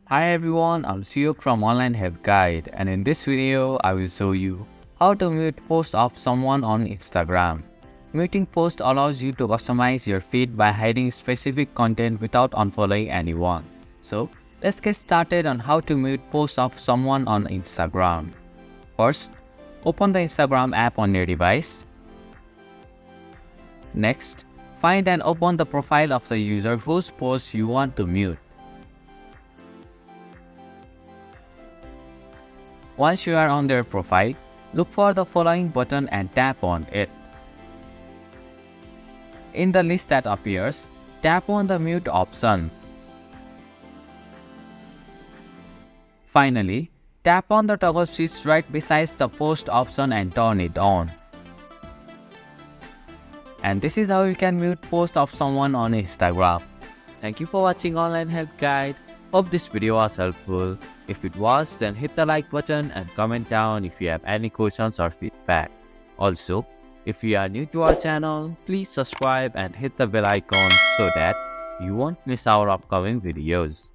Hi everyone, I'm Suyuk from Online Help Guide, and in this video I will show you how to mute posts of someone on Instagram. Muting posts allows you to customize your feed by hiding specific content without unfollowing anyone. So let's get started on how to mute posts of someone on Instagram. First, open the Instagram app on your device. Next, find and open the profile of the user whose post you want to mute. Once you are on their profile, look for the following button and tap on it. In the list that appears, tap on the mute option. Finally, tap on the toggle switch right beside the post option and turn it on. And this is how you can mute post of someone on Instagram. Thank you for watching Online Help Guide. Hope this video was helpful. If it was, then hit the like button and comment down if you have any questions or feedback. Also, if you are new to our channel, please subscribe and hit the bell icon so that you won't miss our upcoming videos.